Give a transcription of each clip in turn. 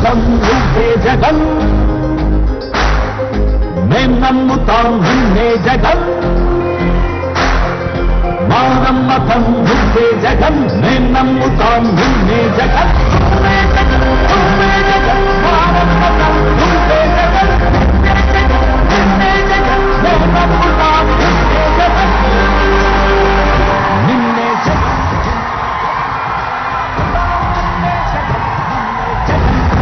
మతం నువ్వే జగన్, మేం నమ్ముతాం నిన్నే జగన్. మా నమ్మకం నువ్వే జగన్, మేం నమ్ముతాం నిన్నే జగన్. నువ్వే జగన్, నువ్వే జగన్, మా నమ్మకం నువ్వే జగన్. నిన్నే జగన్, మేం నమ్ముతాం నిన్నే జగన్. నిన్నే జగన్,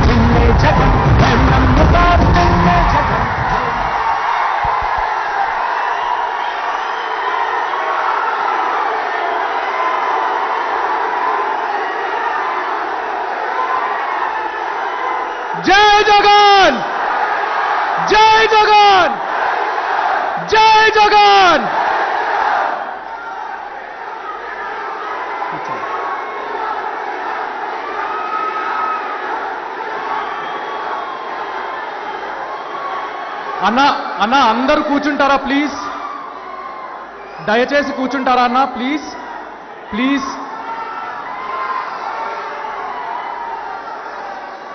నిన్నే జగన్, మేం నమ్ముతాం నిన్నే జగన్. జై జగన్, జై జగన్, జై జగన్. అన్న అందరూ కూర్చుంటారా ప్లీజ్? దయచేసి కూర్చుంటారా అన్న ప్లీజ్ ప్లీజ్.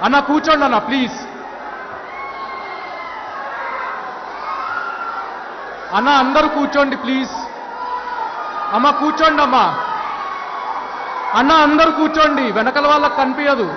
అన్న కూర్చోండి అన్న ప్లీజ్. అన్న అందరూ కూర్చోండి ప్లీజ్. అమ్మ కూర్చోండి అమ్మా. అన్న అందరూ కూర్చోండి, వెనకల వాళ్ళకి కనిపించదు.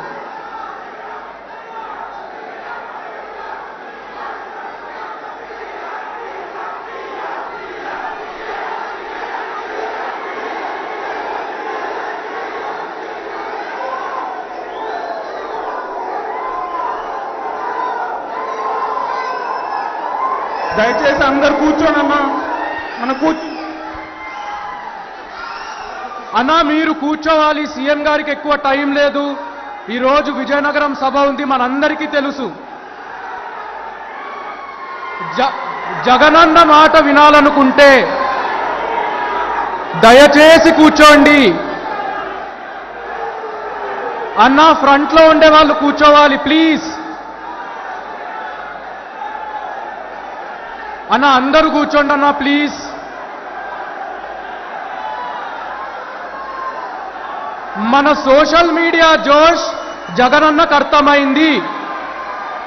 దయచేసి అందరు కూర్చోండి అన్నా. అన్నా మీరు కూర్చోవాలి, సీఎం గారికి ఎక్కువ టైం లేదు. ఈరోజు విజయనగరం సభ ఉంది, మనందరికీ తెలుసు. జగనన్న మాట వినాలనుకుంటే దయచేసి కూర్చోండి. అన్నా ఫ్రంట్లో ఉండే వాళ్ళు కూర్చోవాలి ప్లీజ్. అన్న అందరూ కూర్చోండి అన్న ప్లీజ్. మన సోషల్ మీడియా జోష్ జగనన్నకు అర్థమైంది.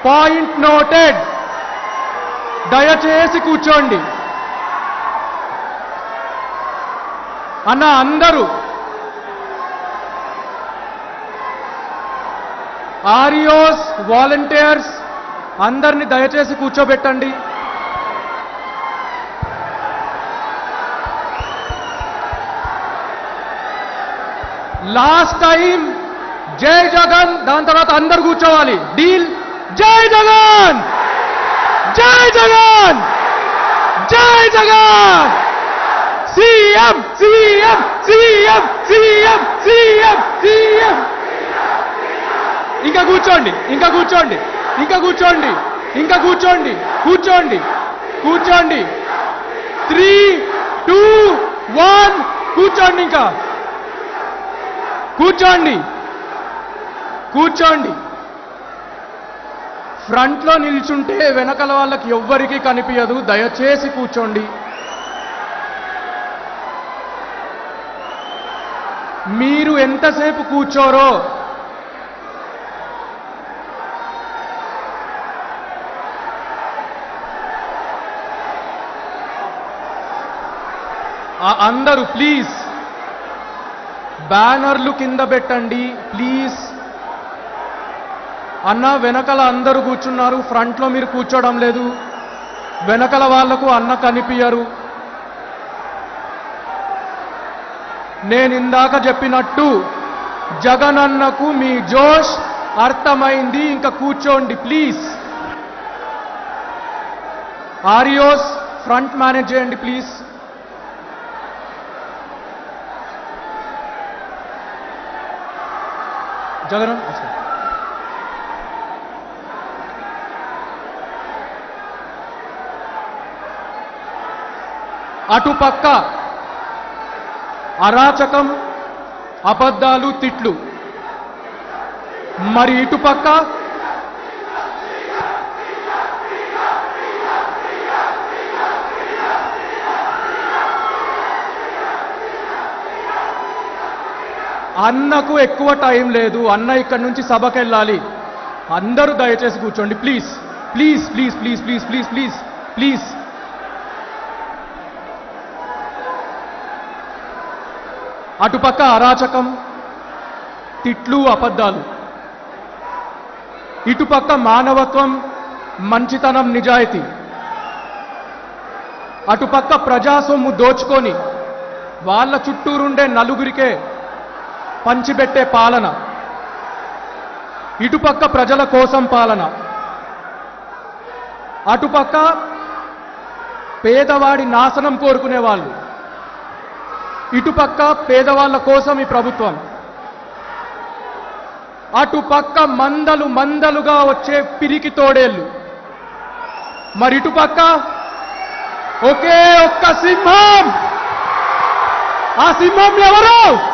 Point noted. దయచేసి కూర్చోండి అన్న అందరూ. ఆర్యోస్, వాలంటీర్స్ అందరినీ దయచేసి కూర్చోబెట్టండి. లాస్ట్ టైం జై జగన్, దాని తర్వాత అందరు కూర్చోవాలి. డీల్. జై జగన్, జై జగన్, జై Jagan. CM CM CM CM CM CM. ఇంకా కూర్చోండి, ఇంకా కూర్చోండి, ఇంకా కూర్చోండి, ఇంకా కూర్చోండి, కూర్చోండి, కూర్చోండి. 3, 2, 1 కూర్చోండి. ఇంకా కూర్చోండి, కూర్చోండి. ఫ్రంట్లో నిల్చుంటే వెనకల వాళ్ళకి ఎవ్వరికీ కనిపించదు. దయచేసి కూర్చోండి. మీరు ఎంతసేపు కూర్చోరో అందరూ ప్లీజ్ బ్యానర్లు కింద పెట్టండి ప్లీజ్. అన్న వెనకల అందరూ కూర్చున్నారు, ఫ్రంట్లో మీరు కూర్చోవడం లేదు. వెనకల వాళ్లకు అన్న కనిపించరు. నేను ఇందాక చెప్పినట్టు జగనన్నకు మీ జోష్ అర్థమైంది. ఇంకా కూర్చోండి ప్లీజ్. ఆర్యోస్ ఫ్రంట్ మేనేజ్ చేయండి ప్లీజ్. జగన్ అటుపక్క అరాచకం, అబద్ధాలు, తిట్లు. మరి ఇటుపక్క అన్నకు ఎక్కువ టైం లేదు. అన్న ఇక్కడి నుంచి సభకి వెళ్ళాలి. అందరూ దయచేసి కూర్చోండి please please please please please please please please. అటుపక్క అరాచకం, తిట్లు, అబద్ధాలు. ఇటుపక్క మానవత్వం, మంచితనం, నిజాయితీ. అటుపక్క ప్రజాసొమ్ము దోచుకొని వాళ్ళ చుట్టూరుండే నలుగురికే పంచిపెట్టే పాలన. ఇటుపక్క ప్రజల కోసం పాలన. అటుపక్క పేదవాడి నాశనం కోరుకునే వాళ్ళు. ఇటుపక్క పేదవాళ్ళ కోసం ఈ ప్రభుత్వం. అటుపక్క మందలు మందలుగా వచ్చే పిరికి తోడేళ్ళు. మరి ఇటుపక్క ఒకే ఒక్క సింహం. ఆ సింహం ఎవరు?